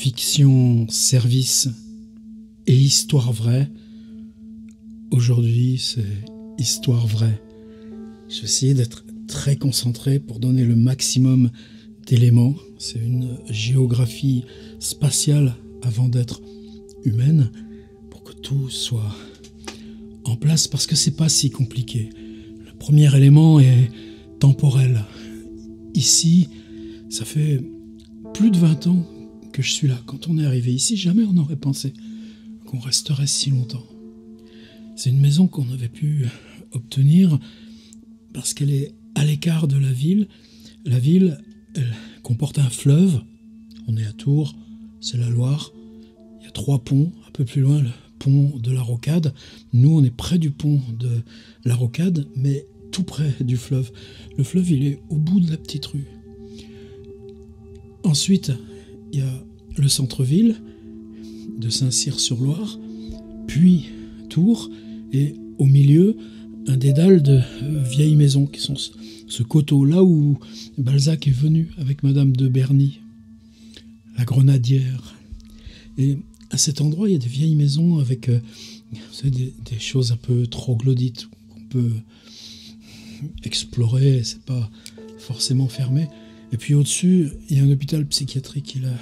Fiction, service et histoire vraie. Aujourd'hui, c'est histoire vraie. Je vais essayer d'être très concentré pour donner le maximum d'éléments. C'est une géographie spatiale avant d'être humaine, pour que tout soit en place, parce que c'est pas si compliqué. Le premier élément est temporel. Ici, ça fait plus de 20 ans que je suis là. Quand on est arrivé ici, jamais on n'aurait pensé qu'on resterait si longtemps. C'est une maison qu'on avait pu obtenir parce qu'elle est à l'écart de la ville. La ville, elle comporte un fleuve. On est à Tours, c'est la Loire. Il y a 3 ponts, un peu plus loin, le pont de la Rocade. Nous, on est près du pont de la Rocade, mais tout près du fleuve. Le fleuve, il est au bout de la petite rue. Ensuite, il y a le centre-ville de Saint-Cyr-sur-Loire, puis Tours, et au milieu, un dédale de vieilles maisons qui sont ce coteau, là où Balzac est venu avec Madame de Berny, la grenadière. Et à cet endroit, il y a des vieilles maisons avec des choses un peu troglodytes qu'on peut explorer, c'est pas forcément fermé. Et puis au-dessus, il y a un hôpital psychiatrique, il a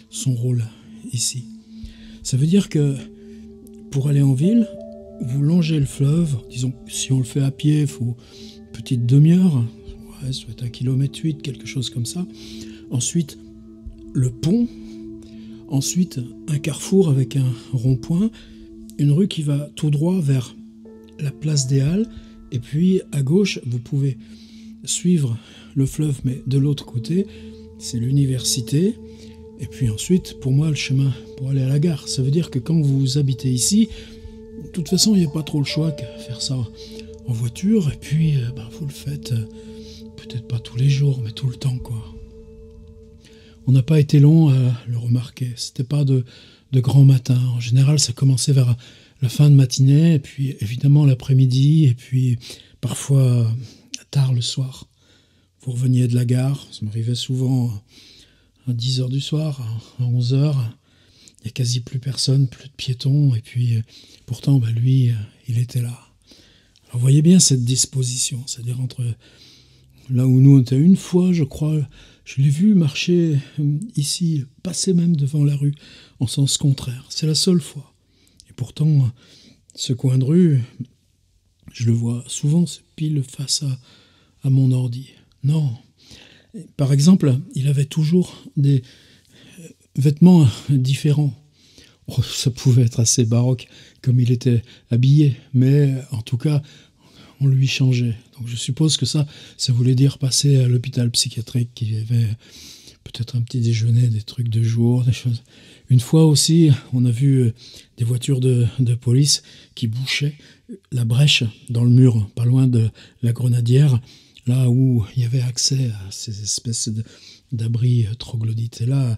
son rôle ici. Ça veut dire que pour aller en ville, vous longez le fleuve, disons, si on le fait à pied, il faut une petite demi-heure, ouais, ça doit être 1,8 km, quelque chose comme ça. Ensuite, le pont, ensuite un carrefour avec un rond-point, une rue qui va tout droit vers la place des Halles, et puis à gauche, vous pouvez suivre le fleuve, mais de l'autre côté, c'est l'université. Et puis ensuite, pour moi, le chemin pour aller à la gare. Ça veut dire que quand vous habitez ici, de toute façon, il n'y a pas trop le choix que faire ça en voiture. Et puis, vous le faites, peut-être pas tous les jours, mais tout le temps, quoi. On n'a pas été long à le remarquer. C'était pas de grand matin. En général, ça commençait vers la fin de matinée, et puis évidemment l'après-midi, et puis parfois tard le soir. Vous reveniez de la gare, ça m'arrivait souvent à 10h du soir, à 11h. Il n'y a quasi plus personne, plus de piétons, et puis pourtant, lui, il était là. Alors, vous voyez bien cette disposition, c'est-à-dire entre là où nous on était une fois, je crois, je l'ai vu marcher ici, passer même devant la rue, en sens contraire. C'est la seule fois. Et pourtant, ce coin de rue, je le vois souvent, c'est pile face à mon ordi. Non. Par exemple, il avait toujours des vêtements différents. Oh, ça pouvait être assez baroque comme il était habillé, mais en tout cas, on lui changeait. Donc je suppose que ça voulait dire passer à l'hôpital psychiatrique, qui avait peut-être un petit déjeuner, des trucs de jour, des choses. Une fois aussi, on a vu des voitures de police qui bouchaient la brèche dans le mur, pas loin de la Grenadière, là où il y avait accès à ces espèces d'abris troglodytes. Et là,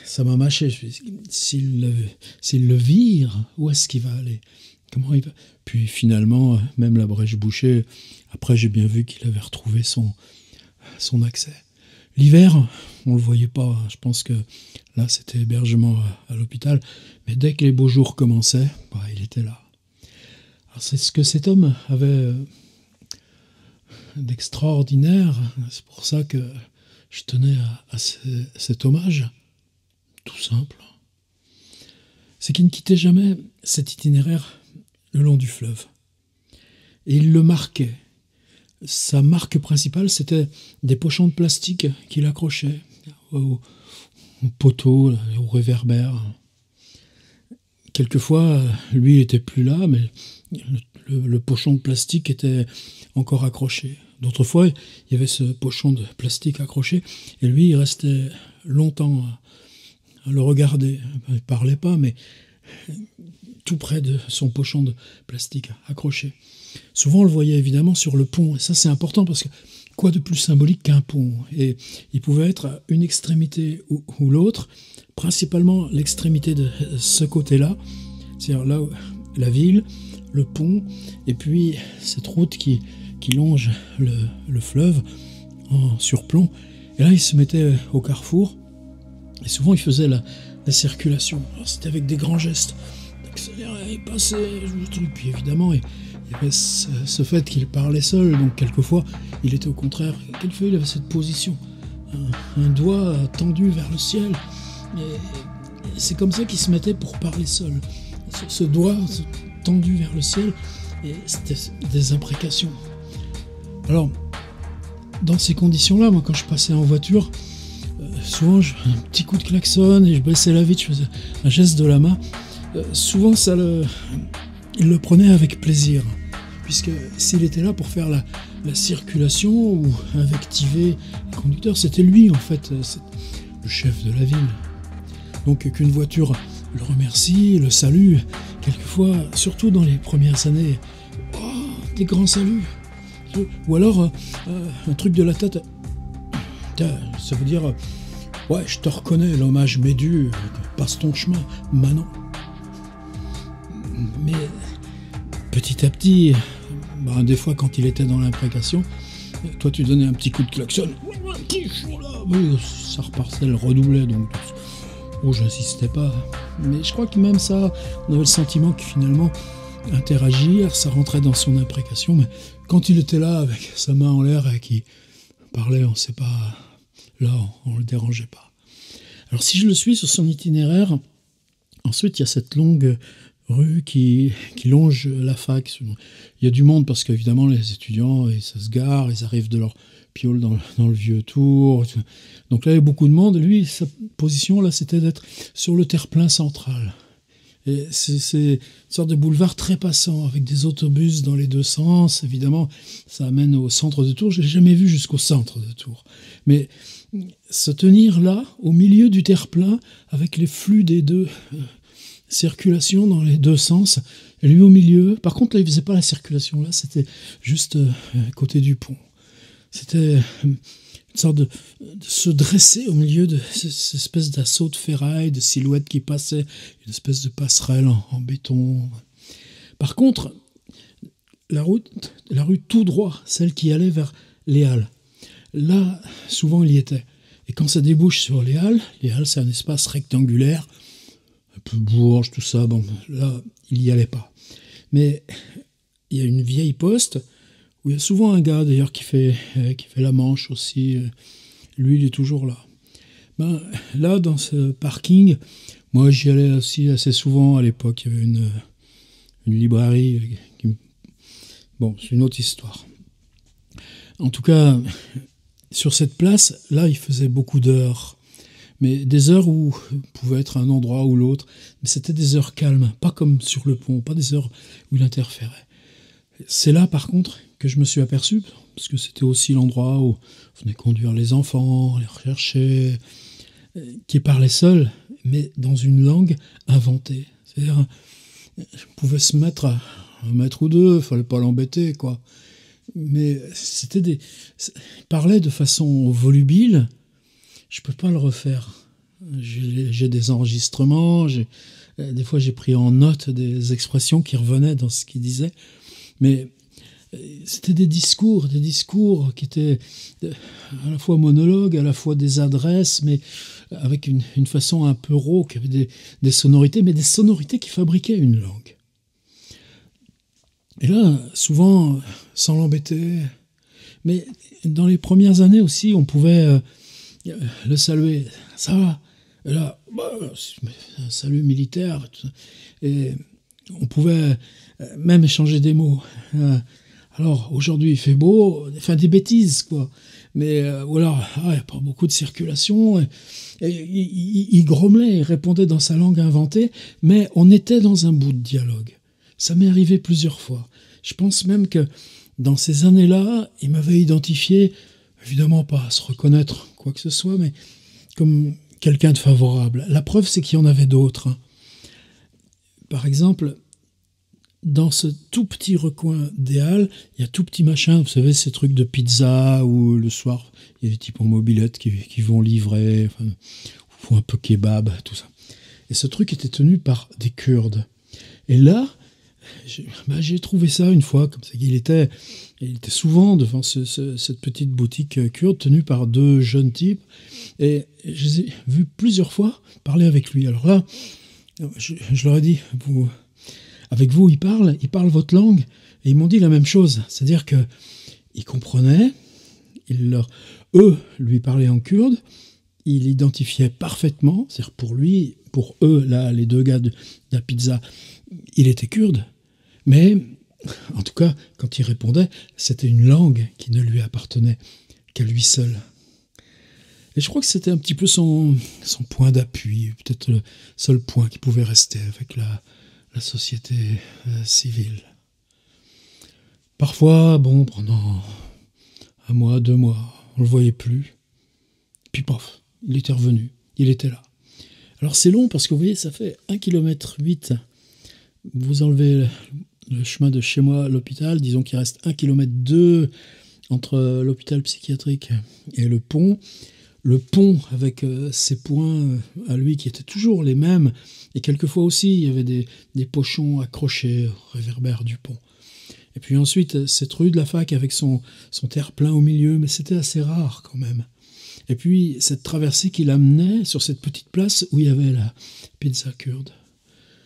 ça m'a mâché. Je me suis dit, s'il le vire, où est-ce qu'il va aller? Comment il va? Puis finalement, même la brèche bouchée, après j'ai bien vu qu'il avait retrouvé son accès. L'hiver, on ne le voyait pas. Je pense que là, c'était hébergement à l'hôpital. Mais dès que les beaux jours commençaient, il était là. Alors c'est ce que cet homme avait d'extraordinaire. C'est pour ça que je tenais à cet hommage. Tout simple. C'est qu'il ne quittait jamais cet itinéraire le long du fleuve. Et il le marquait. Sa marque principale, c'était des pochons de plastique qu'il accrochait au poteau, au réverbère. Quelquefois, lui, il n'était plus là, mais le pochon de plastique était encore accroché. D'autres fois, il y avait ce pochon de plastique accroché, et lui, il restait longtemps à le regarder. Il ne parlait pas, mais tout près de son pochon de plastique accroché. Souvent, on le voyait évidemment sur le pont, et ça c'est important parce que quoi de plus symbolique qu'un pont? Et il pouvait être à une extrémité ou l'autre, principalement l'extrémité de ce côté-là, c'est-à-dire là où la ville, le pont, et puis cette route qui longe le fleuve en surplomb. Et là, il se mettait au carrefour, Et souvent, il faisait la circulation. C'était avec des grands gestes. D'accélérer, passer, le truc. Puis évidemment, il y avait ce fait qu'il parlait seul. Donc, quelquefois, il était au contraire. Quelquefois, il avait cette position. Un doigt tendu vers le ciel. Et c'est comme ça qu'il se mettait pour parler seul. Ce doigt tendu vers le ciel. Et c'était des imprécations. Alors, dans ces conditions-là, moi, quand je passais en voiture, souvent, un petit coup de klaxon et je baissais la vitre, je faisais un geste de la main. Souvent, il le prenait avec plaisir, puisque s'il était là pour faire la circulation ou invectiver le conducteur, c'était lui, en fait, le chef de la ville. Donc, qu'une voiture le remercie, le salue, quelquefois, surtout dans les premières années, des grands saluts. Ou alors, un truc de la tête, ça veut dire... Ouais, je te reconnais, l'hommage m'est dû, passe ton chemin, maintenant. Mais petit à petit, des fois quand il était dans l'imprécation, toi tu donnais un petit coup de klaxon, ça repartait, le redoublait, donc j'insistais pas. Mais je crois que même ça, on avait le sentiment que finalement, interagir, ça rentrait dans son imprécation, mais quand il était là avec sa main en l'air et qu'il parlait, on ne sait pas... Là, on ne le dérangeait pas. Alors, si je le suis sur son itinéraire, ensuite, il y a cette longue rue qui longe la fac. Il y a du monde parce qu'évidemment, les étudiants, ça se gare, ils arrivent de leur piole dans le vieux tour. Donc là, il y a beaucoup de monde. Lui, sa position, là, c'était d'être sur le terre-plein central. Et c'est une sorte de boulevard très passant, avec des autobus dans les deux sens. Évidemment, ça amène au centre de Tours. Je ne l'ai jamais vu jusqu'au centre de Tours. Mais se tenir là, au milieu du terre-plein, avec les flux des deux circulations dans les deux sens, et lui au milieu. Par contre, là, il ne faisait pas la circulation. Là, c'était juste à côté du pont. C'était une sorte de se dresser au milieu de cette espèce d'assaut de ferraille, de silhouettes qui passaient, une espèce de passerelle en béton. Par contre, la rue tout droit, celle qui allait vers les Halles, là, souvent, il y était. Et quand ça débouche sur les Halles, c'est un espace rectangulaire, un peu Bourges, tout ça, là, il n'y allait pas. Mais il y a une vieille poste, où il y a souvent un gars, d'ailleurs, qui fait la Manche aussi. Lui, il est toujours là. Là, dans ce parking, moi, j'y allais aussi assez souvent à l'époque. Il y avait une librairie. Bon, c'est une autre histoire. En tout cas, sur cette place, là, il faisait beaucoup d'heures. Mais des heures où pouvait être un endroit ou l'autre. Mais c'était des heures calmes, pas comme sur le pont, pas des heures où il interférait. C'est là, par contre, que je me suis aperçu, parce que c'était aussi l'endroit où on venait conduire les enfants, les rechercher, qui parlaient seuls, mais dans une langue inventée. C'est-à-dire, on pouvait se mettre à un mètre ou deux, il ne fallait pas l'embêter, quoi. Mais il parlait de façon volubile, je ne peux pas le refaire. J'ai des enregistrements, des fois j'ai pris en note des expressions qui revenaient dans ce qu'il disait, mais c'était des discours qui étaient à la fois monologues, à la fois des adresses, mais avec une façon un peu rauque, avec des sonorités, mais des sonorités qui fabriquaient une langue. Et là, souvent, sans l'embêter, mais dans les premières années aussi, on pouvait le saluer. Ça va? Et là, un salut militaire. Et on pouvait même échanger des mots. Alors, aujourd'hui, il fait beau, enfin des bêtises, quoi. Mais voilà, il n'y a pas beaucoup de circulation. Et il grommelait, il répondait dans sa langue inventée, mais on était dans un bout de dialogue. Ça m'est arrivé plusieurs fois. Je pense même que dans ces années-là, il m'avait identifié, évidemment pas à se reconnaître quoi que ce soit, mais comme quelqu'un de favorable. La preuve, c'est qu'il y en avait d'autres. Par exemple, dans ce tout petit recoin des Halles, il y a tout petit machin, vous savez, ces trucs de pizza, où le soir, il y a des types en mobilette qui vont livrer, ou un peu kebab, tout ça. Et ce truc était tenu par des Kurdes. Et là, J'ai trouvé ça une fois, comme ça. Il était souvent devant cette petite boutique kurde tenue par deux jeunes types. Et je les ai vus plusieurs fois parler avec lui. Alors là, je leur ai dit, avec vous, ils parlent votre langue. Et ils m'ont dit la même chose. C'est-à-dire qu'ils comprenaient, eux lui parlaient en kurde, il identifiait parfaitement, c'est-à-dire pour eux, là, les deux gars de la pizza, il était kurde. Mais, en tout cas, quand il répondait, c'était une langue qui ne lui appartenait qu'à lui seul. Et je crois que c'était un petit peu son point d'appui, peut-être le seul point qui pouvait rester avec la société civile. Parfois, pendant 1 mois, 2 mois, on ne le voyait plus. Puis pof, il était revenu, il était là. Alors c'est long parce que vous voyez, ça fait 1,8 km. Vous enlevez le chemin de chez moi à l'hôpital, disons qu'il reste 1,2 km entre l'hôpital psychiatrique et le pont. Le pont avec ses points à lui qui étaient toujours les mêmes, et quelquefois aussi il y avait des pochons accrochés au réverbère du pont. Et puis ensuite cette rue de la Fac avec son terre-plein au milieu, mais c'était assez rare quand même. Et puis cette traversée qui l'amenait sur cette petite place où il y avait la pizza kurde.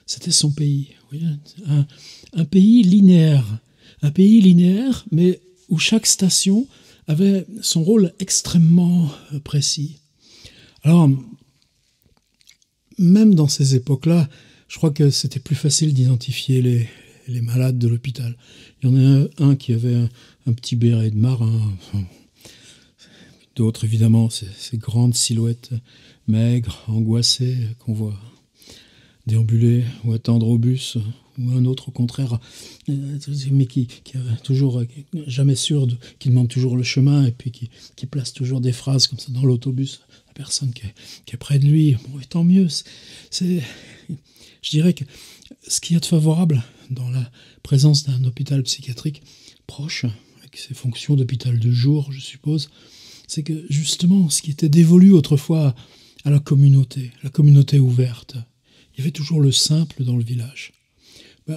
C'était son pays, vous voyez, un pays linéaire. Un pays linéaire, mais où chaque station avait son rôle extrêmement précis. Alors, même dans ces époques-là, je crois que c'était plus facile d'identifier les malades de l'hôpital. Il y en a un qui avait un petit béret de marin, d'autres évidemment, ces grandes silhouettes maigres, angoissées, qu'on voit déambuler ou attendre au bus, ou un autre au contraire, mais qui est toujours jamais sûr, qui demande toujours le chemin et puis qui place toujours des phrases comme ça dans l'autobus, la personne qui est près de lui. Bon, et tant mieux. Je dirais que ce qui est favorable dans la présence d'un hôpital psychiatrique proche, avec ses fonctions d'hôpital de jour, je suppose, c'est que justement, ce qui était dévolu autrefois à la communauté ouverte, il y avait toujours le simple dans le village.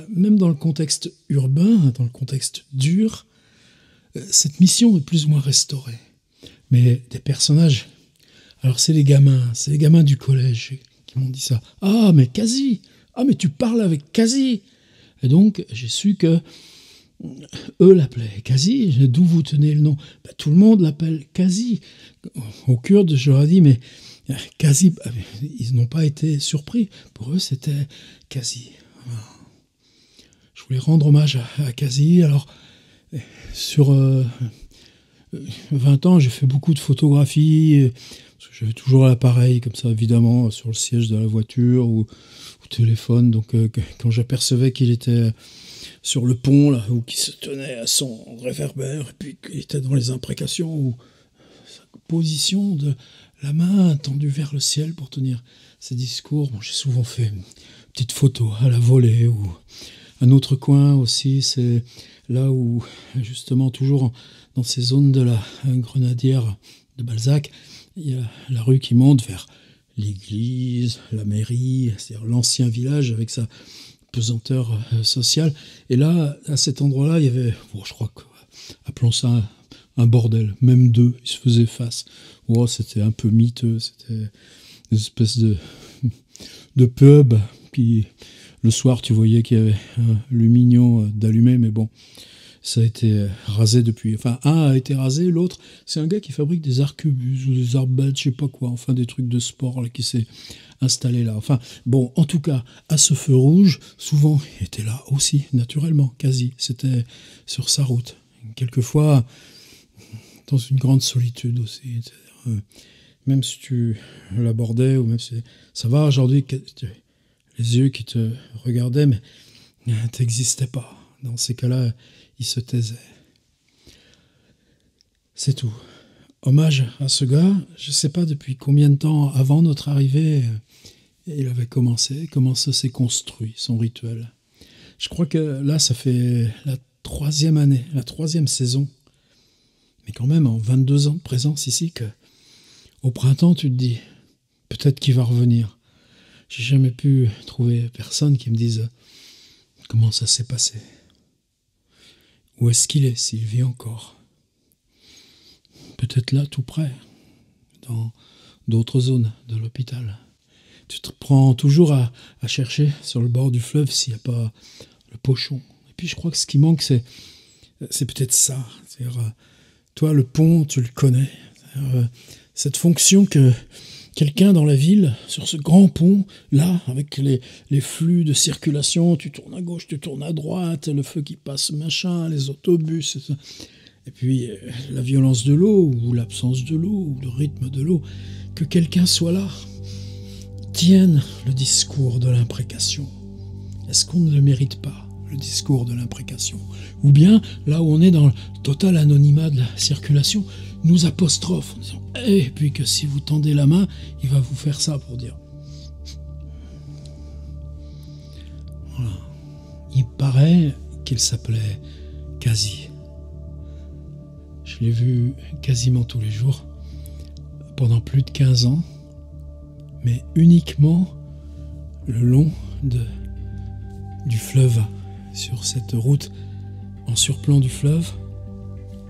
Même dans le contexte urbain, dans le contexte dur, cette mission est plus ou moins restaurée. Mais des personnages, alors c'est les gamins du collège qui m'ont dit ça. Ah, mais Kazi! Ah, mais tu parles avec Kazi! Et donc, j'ai su que eux l'appelaient Kazi. D'où vous tenez le nom? Tout le monde l'appelle Kazi. Aux Kurdes, je leur ai dit, mais Kazi, ils n'ont pas été surpris. Pour eux, c'était Kazi. Je voulais rendre hommage à Kazi. Alors, sur 20 ans, j'ai fait beaucoup de photographies. J'avais toujours l'appareil, comme ça, évidemment, sur le siège de la voiture ou au téléphone. Donc, quand j'apercevais qu'il était sur le pont, là, ou qu'il se tenait à son réverbère, et puis qu'il était dans les imprécations, ou sa position de la main tendue vers le ciel pour tenir ses discours. J'ai souvent fait une petite photo à la volée, ou un autre coin aussi, c'est là où, justement, toujours dans ces zones de la Grenadière de Balzac, il y a la rue qui monte vers l'église, la mairie, c'est-à-dire l'ancien village avec sa pesanteur sociale. Et là, à cet endroit-là, il y avait, je crois que, appelons ça un bordel, même deux, ils se faisaient face. C'était un peu miteux, c'était une espèce de pub, puis le soir, tu voyais qu'il y avait un lumignon d'allumé, mais bon, ça a été rasé depuis. Enfin, un a été rasé, l'autre, c'est un gars qui fabrique des arquebuses ou des arbalètes, je sais pas quoi, enfin des trucs de sport là, qui s'est installé là. Enfin, bon, en tout cas, à ce feu rouge, souvent, il était là aussi, naturellement, quasi. C'était sur sa route. Quelquefois, dans une grande solitude aussi. Même si tu l'abordais, ou même si ça va aujourd'hui, les yeux qui te regardaient, mais t'existais pas. Dans ces cas-là, il se taisait. C'est tout. Hommage à ce gars, je ne sais pas depuis combien de temps avant notre arrivée il avait commencé, comment ça s'est construit, son rituel. Je crois que là, ça fait la 3e année, la 3e saison, mais quand même en 22 ans de présence ici, que au printemps, tu te dis, peut-être qu'il va revenir. J'ai jamais pu trouver personne qui me dise Comment ça s'est passé? Où est-ce qu'il est, s'il vit encore? Peut-être là, tout près, dans d'autres zones de l'hôpital. Tu te prends toujours à chercher sur le bord du fleuve s'il n'y a pas le pochon. Et puis je crois que ce qui manque, c'est peut-être ça. C'est-à-dire, toi, le pont, tu le connais. Cette fonction que quelqu'un dans la ville, sur ce grand pont, là, avec les flux de circulation, tu tournes à gauche, tu tournes à droite, le feu qui passe, machin, les autobus, et puis la violence de l'eau, ou l'absence de l'eau, ou le rythme de l'eau, que quelqu'un soit là, tienne le discours de l'imprécation. Est-ce qu'on ne le mérite pas, le discours de l'imprécation? Ou bien, là où on est dans le total anonymat de la circulation, nous apostrophe en disant « et puis que si vous tendez la main, il va vous faire ça pour dire. » Voilà. Il paraît qu'il s'appelait Quasi. Je l'ai vu quasiment tous les jours, pendant plus de 15 ans, mais uniquement le long du fleuve, sur cette route en surplomb du fleuve,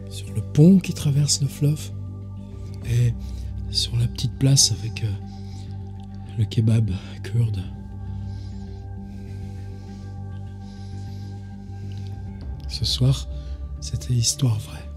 sur le pont qui traverse le fleuve, et sur la petite place avec le kebab kurde. Ce soir, c'était histoire vraie.